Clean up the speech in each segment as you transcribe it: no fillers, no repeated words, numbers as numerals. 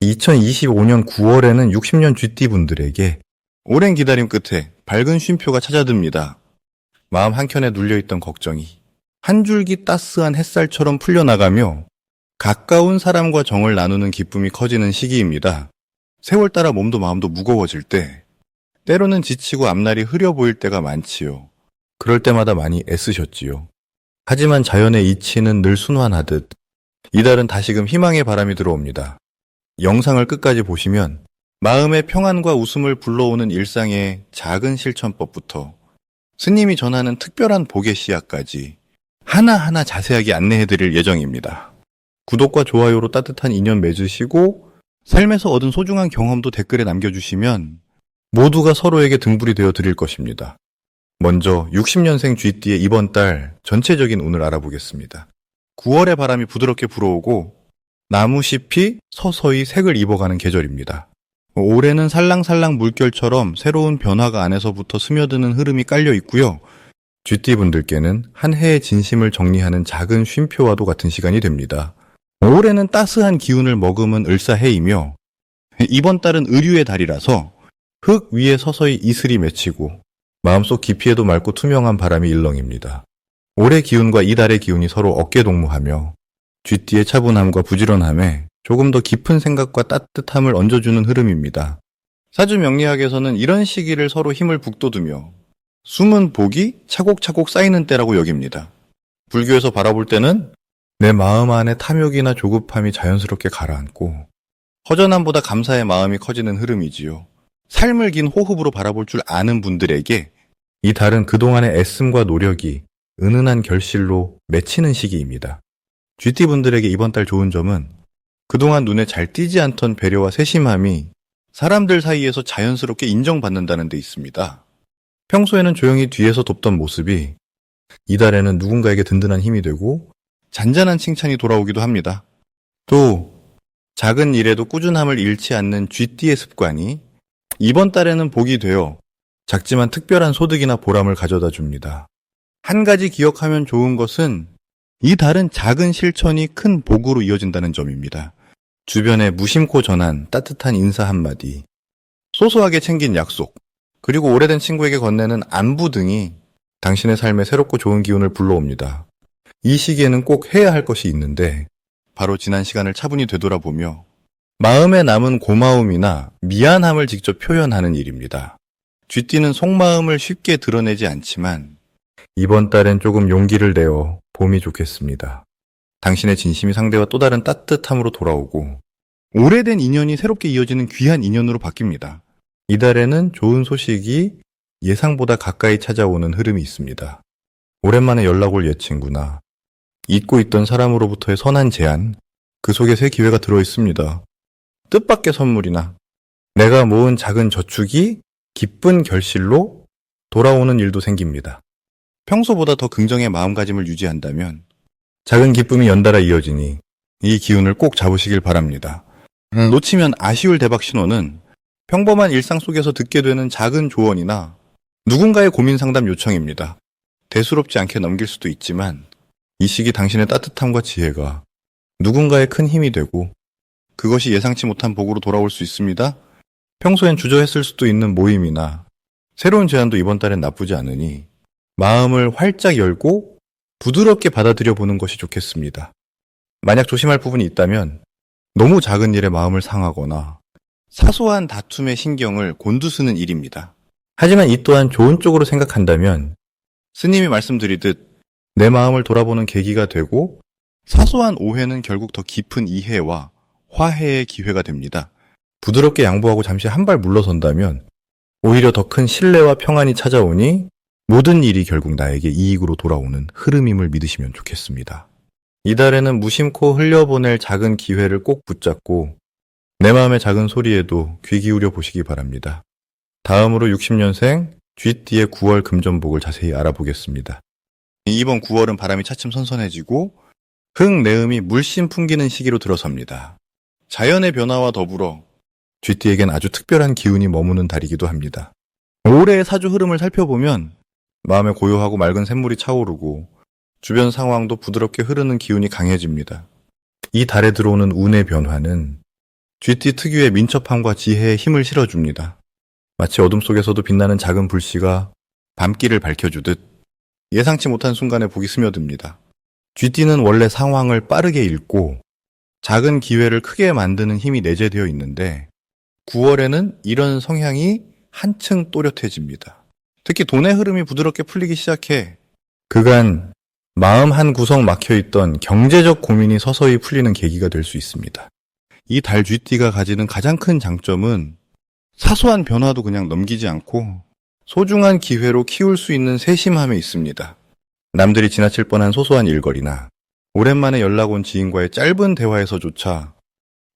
2025년 9월에는 60년 쥐띠 분들에게 오랜 기다림 끝에 밝은 쉼표가 찾아듭니다. 마음 한켠에 눌려있던 걱정이 한 줄기 따스한 햇살처럼 풀려나가며 가까운 사람과 정을 나누는 기쁨이 커지는 시기입니다. 세월 따라 몸도 마음도 무거워질 때, 때로는 지치고 앞날이 흐려 보일 때가 많지요. 그럴 때마다 많이 애쓰셨지요. 하지만 자연의 이치는 늘 순환하듯 이달은 다시금 희망의 바람이 들어옵니다. 영상을 끝까지 보시면 마음의 평안과 웃음을 불러오는 일상의 작은 실천법부터 스님이 전하는 특별한 복의 씨앗까지 하나하나 자세하게 안내해드릴 예정입니다. 구독과 좋아요로 따뜻한 인연 맺으시고 삶에서 얻은 소중한 경험도 댓글에 남겨주시면 모두가 서로에게 등불이 되어 드릴 것입니다. 먼저 60년생 쥐띠의 이번 달 전체적인 운을 알아보겠습니다. 9월의 바람이 부드럽게 불어오고 나무잎이 서서히 색을 입어가는 계절입니다. 올해는 살랑살랑 물결처럼 새로운 변화가 안에서부터 스며드는 흐름이 깔려 있고요. 쥐띠 분들께는 한 해의 진심을 정리하는 작은 쉼표와도 같은 시간이 됩니다. 올해는 따스한 기운을 머금은 을사해이며 이번 달은 의류의 달이라서 흙 위에 서서히 이슬이 맺히고 마음속 깊이에도 맑고 투명한 바람이 일렁입니다. 올해 기운과 이 달의 기운이 서로 어깨동무하며 쥐띠의 차분함과 부지런함에 조금 더 깊은 생각과 따뜻함을 얹어주는 흐름입니다. 사주 명리학에서는 이런 시기를 서로 힘을 북돋우며 숨은 복이 차곡차곡 쌓이는 때라고 여깁니다. 불교에서 바라볼 때는 내 마음 안에 탐욕이나 조급함이 자연스럽게 가라앉고 허전함보다 감사의 마음이 커지는 흐름이지요. 삶을 긴 호흡으로 바라볼 줄 아는 분들에게 이 달은 그동안의 애씀과 노력이 은은한 결실로 맺히는 시기입니다. 쥐띠 분들에게 이번 달 좋은 점은 그동안 눈에 잘 띄지 않던 배려와 세심함이 사람들 사이에서 자연스럽게 인정받는다는 데 있습니다. 평소에는 조용히 뒤에서 돕던 모습이 이달에는 누군가에게 든든한 힘이 되고 잔잔한 칭찬이 돌아오기도 합니다. 또 작은 일에도 꾸준함을 잃지 않는 쥐띠의 습관이 이번 달에는 복이 되어 작지만 특별한 소득이나 보람을 가져다 줍니다. 한 가지 기억하면 좋은 것은 이 달은 작은 실천이 큰 복으로 이어진다는 점입니다. 주변에 무심코 전한 따뜻한 인사 한마디, 소소하게 챙긴 약속, 그리고 오래된 친구에게 건네는 안부 등이 당신의 삶에 새롭고 좋은 기운을 불러옵니다. 이 시기에는 꼭 해야 할 것이 있는데 바로 지난 시간을 차분히 되돌아보며 마음에 남은 고마움이나 미안함을 직접 표현하는 일입니다. 쥐띠는 속마음을 쉽게 드러내지 않지만 이번 달엔 조금 용기를 내어 봄이 좋겠습니다. 당신의 진심이 상대와 또 다른 따뜻함으로 돌아오고 오래된 인연이 새롭게 이어지는 귀한 인연으로 바뀝니다. 이달에는 좋은 소식이 예상보다 가까이 찾아오는 흐름이 있습니다. 오랜만에 연락 올 옛친구나 잊고 있던 사람으로부터의 선한 제안, 그 속에 새 기회가 들어있습니다. 뜻밖의 선물이나 내가 모은 작은 저축이 기쁜 결실로 돌아오는 일도 생깁니다. 평소보다 더 긍정의 마음가짐을 유지한다면 작은 기쁨이 연달아 이어지니 이 기운을 꼭 잡으시길 바랍니다. 놓치면 아쉬울 대박 신호는 평범한 일상 속에서 듣게 되는 작은 조언이나 누군가의 고민 상담 요청입니다. 대수롭지 않게 넘길 수도 있지만 이 시기 당신의 따뜻함과 지혜가 누군가의 큰 힘이 되고 그것이 예상치 못한 복으로 돌아올 수 있습니다. 평소엔 주저했을 수도 있는 모임이나 새로운 제안도 이번 달엔 나쁘지 않으니 마음을 활짝 열고 부드럽게 받아들여 보는 것이 좋겠습니다. 만약 조심할 부분이 있다면 너무 작은 일에 마음을 상하거나 사소한 다툼의 신경을 곤두쓰는 일입니다. 하지만 이 또한 좋은 쪽으로 생각한다면 스님이 말씀드리듯 내 마음을 돌아보는 계기가 되고 사소한 오해는 결국 더 깊은 이해와 화해의 기회가 됩니다. 부드럽게 양보하고 잠시 한 발 물러선다면 오히려 더 큰 신뢰와 평안이 찾아오니 모든 일이 결국 나에게 이익으로 돌아오는 흐름임을 믿으시면 좋겠습니다. 이달에는 무심코 흘려보낼 작은 기회를 꼭 붙잡고 내 마음의 작은 소리에도 귀 기울여 보시기 바랍니다. 다음으로 60년생 쥐띠의 9월 금전복을 자세히 알아보겠습니다. 이번 9월은 바람이 차츰 선선해지고 흙내음이 물씬 풍기는 시기로 들어섭니다. 자연의 변화와 더불어 쥐띠에겐 아주 특별한 기운이 머무는 달이기도 합니다. 올해의 사주 흐름을 살펴보면 마음에 고요하고 맑은 샘물이 차오르고 주변 상황도 부드럽게 흐르는 기운이 강해집니다. 이 달에 들어오는 운의 변화는 쥐띠 특유의 민첩함과 지혜에 힘을 실어줍니다. 마치 어둠 속에서도 빛나는 작은 불씨가 밤길을 밝혀주듯 예상치 못한 순간에 복이 스며듭니다. 쥐띠는 원래 상황을 빠르게 읽고 작은 기회를 크게 만드는 힘이 내재되어 있는데 9월에는 이런 성향이 한층 또렷해집니다. 특히 돈의 흐름이 부드럽게 풀리기 시작해 그간 마음 한 구석 막혀있던 경제적 고민이 서서히 풀리는 계기가 될 수 있습니다. 이 달 쥐띠가 가지는 가장 큰 장점은 사소한 변화도 그냥 넘기지 않고 소중한 기회로 키울 수 있는 세심함에 있습니다. 남들이 지나칠 뻔한 소소한 일거리나 오랜만에 연락 온 지인과의 짧은 대화에서조차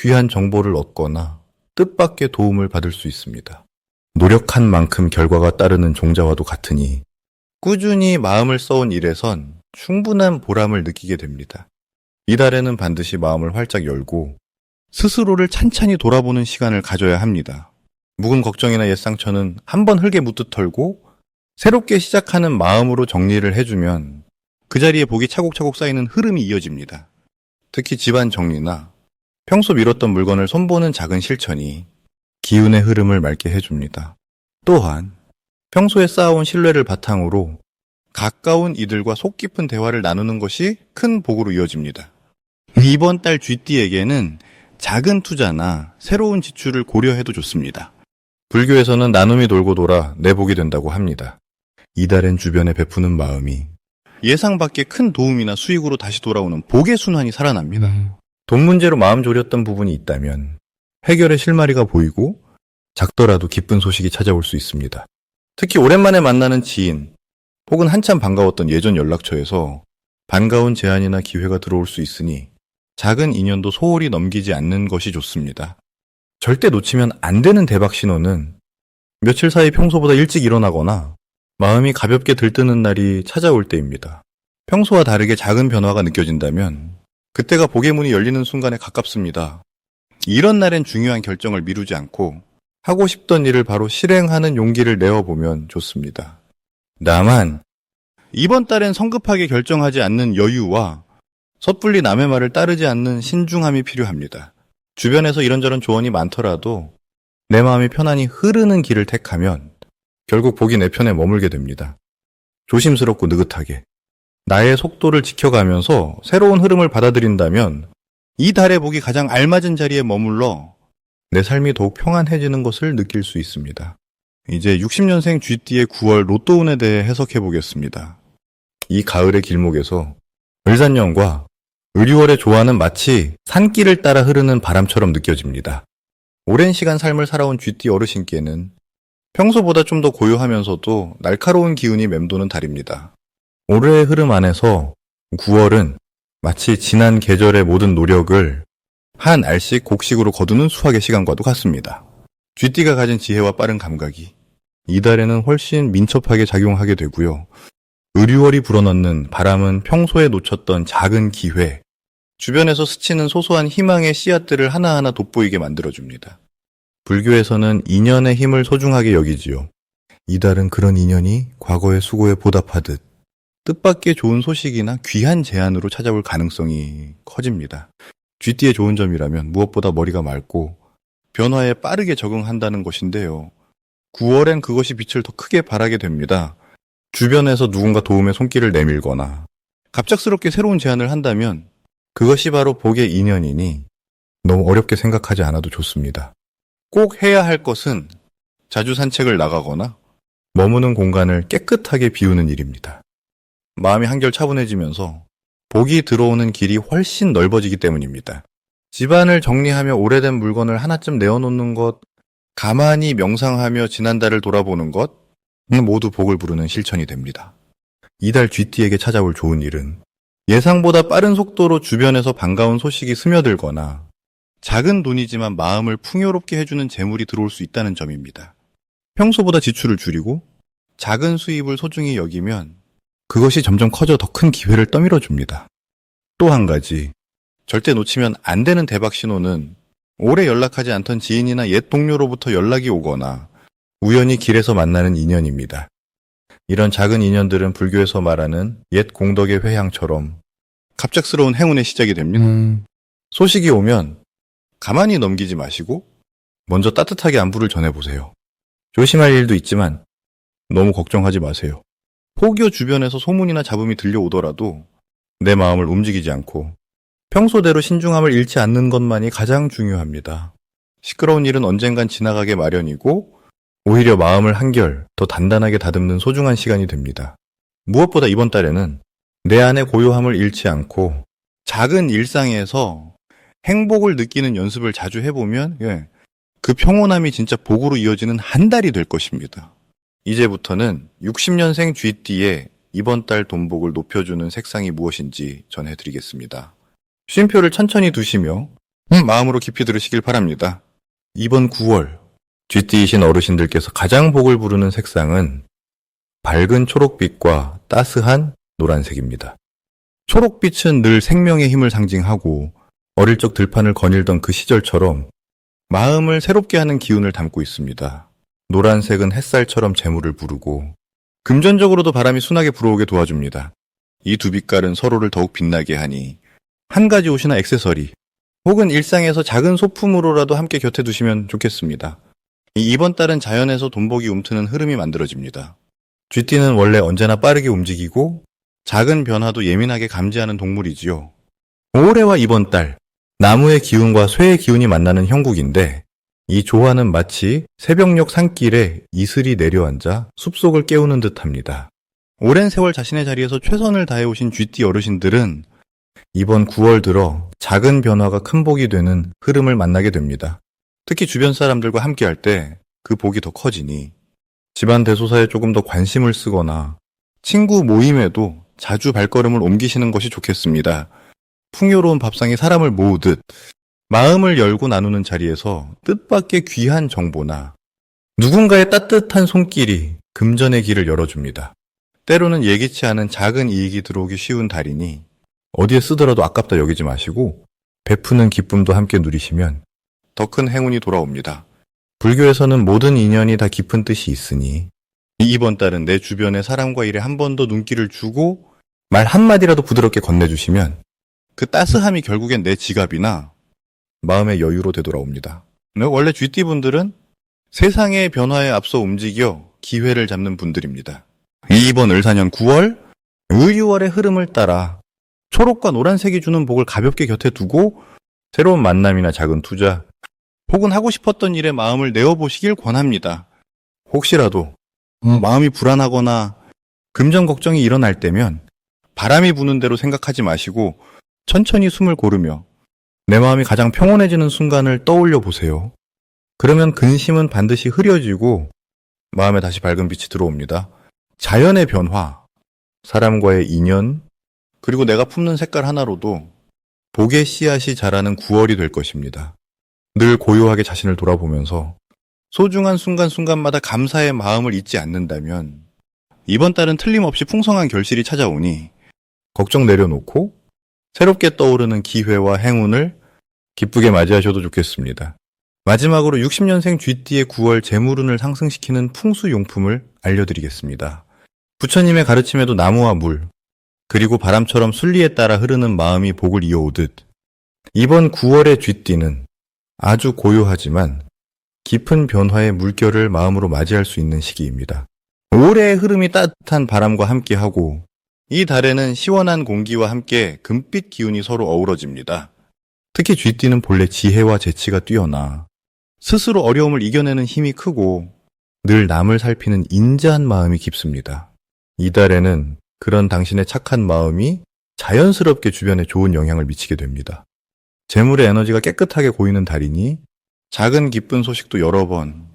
귀한 정보를 얻거나 뜻밖의 도움을 받을 수 있습니다. 노력한 만큼 결과가 따르는 종자와도 같으니 꾸준히 마음을 써온 일에선 충분한 보람을 느끼게 됩니다. 이달에는 반드시 마음을 활짝 열고 스스로를 찬찬히 돌아보는 시간을 가져야 합니다. 묵은 걱정이나 옛 상처는 한번 흙에 묻듯 털고 새롭게 시작하는 마음으로 정리를 해주면 그 자리에 복이 차곡차곡 쌓이는 흐름이 이어집니다. 특히 집안 정리나 평소 미뤘던 물건을 손보는 작은 실천이 기운의 흐름을 맑게 해줍니다. 또한 평소에 쌓아온 신뢰를 바탕으로 가까운 이들과 속 깊은 대화를 나누는 것이 큰 복으로 이어집니다. 이번 달 쥐띠에게는 작은 투자나 새로운 지출을 고려해도 좋습니다. 불교에서는 나눔이 돌고 돌아 내 복이 된다고 합니다. 이달엔 주변에 베푸는 마음이 예상 밖의 큰 도움이나 수익으로 다시 돌아오는 복의 순환이 살아납니다. 돈 문제로 마음 졸였던 부분이 있다면 해결의 실마리가 보이고 작더라도 기쁜 소식이 찾아올 수 있습니다. 특히 오랜만에 만나는 지인 혹은 한참 반가웠던 예전 연락처에서 반가운 제안이나 기회가 들어올 수 있으니 작은 인연도 소홀히 넘기지 않는 것이 좋습니다. 절대 놓치면 안 되는 대박 신호는 며칠 사이 평소보다 일찍 일어나거나 마음이 가볍게 들뜨는 날이 찾아올 때입니다. 평소와 다르게 작은 변화가 느껴진다면 그때가 복의 문이 열리는 순간에 가깝습니다. 이런 날엔 중요한 결정을 미루지 않고 하고 싶던 일을 바로 실행하는 용기를 내어보면 좋습니다. 다만 이번 달엔 성급하게 결정하지 않는 여유와 섣불리 남의 말을 따르지 않는 신중함이 필요합니다. 주변에서 이런저런 조언이 많더라도 내 마음이 편안히 흐르는 길을 택하면 결국 복이 내 편에 머물게 됩니다. 조심스럽고 느긋하게 나의 속도를 지켜가면서 새로운 흐름을 받아들인다면 이 달의 복이 가장 알맞은 자리에 머물러 내 삶이 더욱 평안해지는 것을 느낄 수 있습니다. 이제 60년생 쥐띠의 9월 로또운에 대해 해석해 보겠습니다. 이 가을의 길목에서 을산년과 을유월의 조화는 마치 산길을 따라 흐르는 바람처럼 느껴집니다. 오랜 시간 삶을 살아온 쥐띠 어르신께는 평소보다 좀 더 고요하면서도 날카로운 기운이 맴도는 달입니다. 올해의 흐름 안에서 9월은 마치 지난 계절의 모든 노력을 한 알씩 곡식으로 거두는 수확의 시간과도 같습니다. 쥐띠가 가진 지혜와 빠른 감각이 이달에는 훨씬 민첩하게 작용하게 되고요. 을유월이 불어넣는 바람은 평소에 놓쳤던 작은 기회, 주변에서 스치는 소소한 희망의 씨앗들을 하나하나 돋보이게 만들어줍니다. 불교에서는 인연의 힘을 소중하게 여기지요. 이달은 그런 인연이 과거의 수고에 보답하듯 뜻밖의 좋은 소식이나 귀한 제안으로 찾아올 가능성이 커집니다. 쥐띠의 좋은 점이라면 무엇보다 머리가 맑고 변화에 빠르게 적응한다는 것인데요. 9월엔 그것이 빛을 더 크게 발하게 됩니다. 주변에서 누군가 도움의 손길을 내밀거나 갑작스럽게 새로운 제안을 한다면 그것이 바로 복의 인연이니 너무 어렵게 생각하지 않아도 좋습니다. 꼭 해야 할 것은 자주 산책을 나가거나 머무는 공간을 깨끗하게 비우는 일입니다. 마음이 한결 차분해지면서 복이 들어오는 길이 훨씬 넓어지기 때문입니다. 집안을 정리하며 오래된 물건을 하나쯤 내어놓는 것, 가만히 명상하며 지난달을 돌아보는 것, 모두 복을 부르는 실천이 됩니다. 이달 쥐띠에게 찾아올 좋은 일은 예상보다 빠른 속도로 주변에서 반가운 소식이 스며들거나 작은 돈이지만 마음을 풍요롭게 해주는 재물이 들어올 수 있다는 점입니다. 평소보다 지출을 줄이고 작은 수입을 소중히 여기면 그것이 점점 커져 더 큰 기회를 떠밀어 줍니다. 또 한 가지, 절대 놓치면 안 되는 대박 신호는 오래 연락하지 않던 지인이나 옛 동료로부터 연락이 오거나 우연히 길에서 만나는 인연입니다. 이런 작은 인연들은 불교에서 말하는 옛 공덕의 회향처럼 갑작스러운 행운의 시작이 됩니다. 소식이 오면 가만히 넘기지 마시고 먼저 따뜻하게 안부를 전해보세요. 조심할 일도 있지만 너무 걱정하지 마세요. 혹여 주변에서 소문이나 잡음이 들려오더라도 내 마음을 움직이지 않고 평소대로 신중함을 잃지 않는 것만이 가장 중요합니다. 시끄러운 일은 언젠간 지나가게 마련이고 오히려 마음을 한결 더 단단하게 다듬는 소중한 시간이 됩니다. 무엇보다 이번 달에는 내 안의 고요함을 잃지 않고 작은 일상에서 행복을 느끼는 연습을 자주 해보면 그 평온함이 진짜 복으로 이어지는 한 달이 될 것입니다. 이제부터는 60년생 GD의 이번 달 돈복을 높여주는 색상이 무엇인지 전해드리겠습니다. 쉼표를 천천히 두시며 마음으로 깊이 들으시길 바랍니다. 이번 9월 GD이신 어르신들께서 가장 복을 부르는 색상은 밝은 초록빛과 따스한 노란색입니다. 초록빛은 늘 생명의 힘을 상징하고 어릴 적 들판을 거닐던 그 시절처럼 마음을 새롭게 하는 기운을 담고 있습니다. 노란색은 햇살처럼 재물을 부르고 금전적으로도 바람이 순하게 불어오게 도와줍니다. 이 두 빛깔은 서로를 더욱 빛나게 하니 한 가지 옷이나 액세서리 혹은 일상에서 작은 소품으로라도 함께 곁에 두시면 좋겠습니다. 이번 달은 자연에서 돈복이 움트는 흐름이 만들어집니다. 쥐띠는 원래 언제나 빠르게 움직이고 작은 변화도 예민하게 감지하는 동물이지요. 올해와 이번 달 나무의 기운과 쇠의 기운이 만나는 형국인데 이 조화는 마치 새벽녘 산길에 이슬이 내려앉아 숲속을 깨우는 듯합니다. 오랜 세월 자신의 자리에서 최선을 다해오신 쥐띠 어르신들은 이번 9월 들어 작은 변화가 큰 복이 되는 흐름을 만나게 됩니다. 특히 주변 사람들과 함께할 때 그 복이 더 커지니 집안 대소사에 조금 더 관심을 쓰거나 친구 모임에도 자주 발걸음을 옮기시는 것이 좋겠습니다. 풍요로운 밥상이 사람을 모으듯 마음을 열고 나누는 자리에서 뜻밖의 귀한 정보나 누군가의 따뜻한 손길이 금전의 길을 열어줍니다. 때로는 예기치 않은 작은 이익이 들어오기 쉬운 달이니 어디에 쓰더라도 아깝다 여기지 마시고 베푸는 기쁨도 함께 누리시면 더 큰 행운이 돌아옵니다. 불교에서는 모든 인연이 다 깊은 뜻이 있으니 이번 달은 내 주변의 사람과 일에 한 번 더 눈길을 주고 말 한마디라도 부드럽게 건네주시면 그 따스함이 결국엔 내 지갑이나 마음의 여유로 되돌아옵니다. 원래 쥐띠분들은 세상의 변화에 앞서 움직여 기회를 잡는 분들입니다. 이번 을사년 9월 을유월의 흐름을 따라 초록과 노란색이 주는 복을 가볍게 곁에 두고 새로운 만남이나 작은 투자 혹은 하고 싶었던 일에 마음을 내어보시길 권합니다. 혹시라도 마음이 불안하거나 금전 걱정이 일어날 때면 바람이 부는 대로 생각하지 마시고 천천히 숨을 고르며 내 마음이 가장 평온해지는 순간을 떠올려 보세요. 그러면 근심은 반드시 흐려지고 마음에 다시 밝은 빛이 들어옵니다. 자연의 변화, 사람과의 인연, 그리고 내가 품는 색깔 하나로도 복의 씨앗이 자라는 9월이 될 것입니다. 늘 고요하게 자신을 돌아보면서 소중한 순간순간마다 감사의 마음을 잊지 않는다면 이번 달은 틀림없이 풍성한 결실이 찾아오니 걱정 내려놓고 새롭게 떠오르는 기회와 행운을 기쁘게 맞이하셔도 좋겠습니다. 마지막으로 60년생 쥐띠의 9월 재물운을 상승시키는 풍수용품을 알려드리겠습니다. 부처님의 가르침에도 나무와 물, 그리고 바람처럼 순리에 따라 흐르는 마음이 복을 이어오듯 이번 9월의 쥐띠는 아주 고요하지만 깊은 변화의 물결을 마음으로 맞이할 수 있는 시기입니다. 올해의 흐름이 따뜻한 바람과 함께하고 이 달에는 시원한 공기와 함께 금빛 기운이 서로 어우러집니다. 특히 쥐띠는 본래 지혜와 재치가 뛰어나 스스로 어려움을 이겨내는 힘이 크고 늘 남을 살피는 인자한 마음이 깊습니다. 이 달에는 그런 당신의 착한 마음이 자연스럽게 주변에 좋은 영향을 미치게 됩니다. 재물의 에너지가 깨끗하게 고이는 달이니 작은 기쁜 소식도 여러 번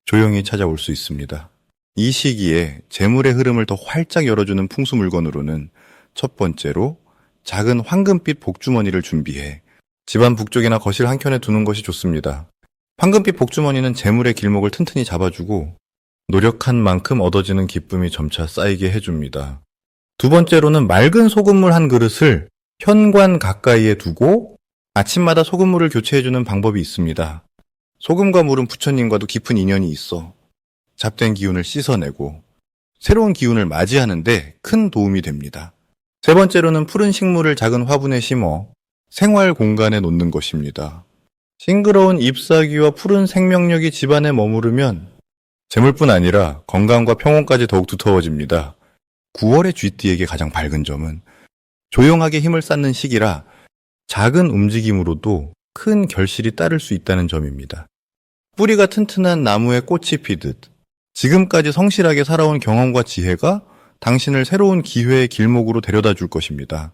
조용히 찾아올 수 있습니다. 이 시기에 재물의 흐름을 더 활짝 열어주는 풍수 물건으로는 첫 번째로 작은 황금빛 복주머니를 준비해 집안 북쪽이나 거실 한켠에 두는 것이 좋습니다. 황금빛 복주머니는 재물의 길목을 튼튼히 잡아주고 노력한 만큼 얻어지는 기쁨이 점차 쌓이게 해줍니다. 두 번째로는 맑은 소금물 한 그릇을 현관 가까이에 두고 아침마다 소금물을 교체해주는 방법이 있습니다. 소금과 물은 부처님과도 깊은 인연이 있어 잡된 기운을 씻어내고 새로운 기운을 맞이하는 데 큰 도움이 됩니다. 세 번째로는 푸른 식물을 작은 화분에 심어 생활 공간에 놓는 것입니다. 싱그러운 잎사귀와 푸른 생명력이 집안에 머무르면 재물뿐 아니라 건강과 평온까지 더욱 두터워집니다. 9월의 쥐띠에게 가장 밝은 점은 조용하게 힘을 쌓는 시기라 작은 움직임으로도 큰 결실이 따를 수 있다는 점입니다. 뿌리가 튼튼한 나무에 꽃이 피듯 지금까지 성실하게 살아온 경험과 지혜가 당신을 새로운 기회의 길목으로 데려다 줄 것입니다.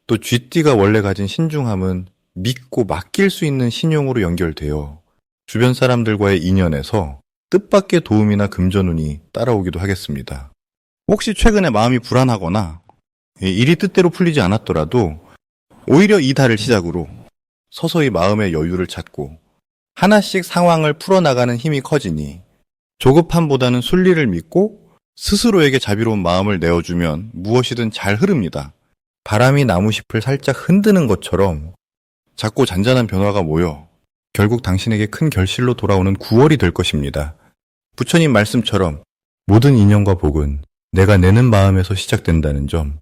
또 쥐띠가 원래 가진 신중함은 믿고 맡길 수 있는 신용으로 연결되어 주변 사람들과의 인연에서 뜻밖의 도움이나 금전운이 따라오기도 하겠습니다. 혹시 최근에 마음이 불안하거나 일이 뜻대로 풀리지 않았더라도 오히려 이 달을 시작으로 서서히 마음의 여유를 찾고 하나씩 상황을 풀어나가는 힘이 커지니 조급함보다는 순리를 믿고 스스로에게 자비로운 마음을 내어주면 무엇이든 잘 흐릅니다. 바람이 나무잎을 살짝 흔드는 것처럼 작고 잔잔한 변화가 모여 결국 당신에게 큰 결실로 돌아오는 9월이 될 것입니다. 부처님 말씀처럼 모든 인연과 복은 내가 내는 마음에서 시작된다는 점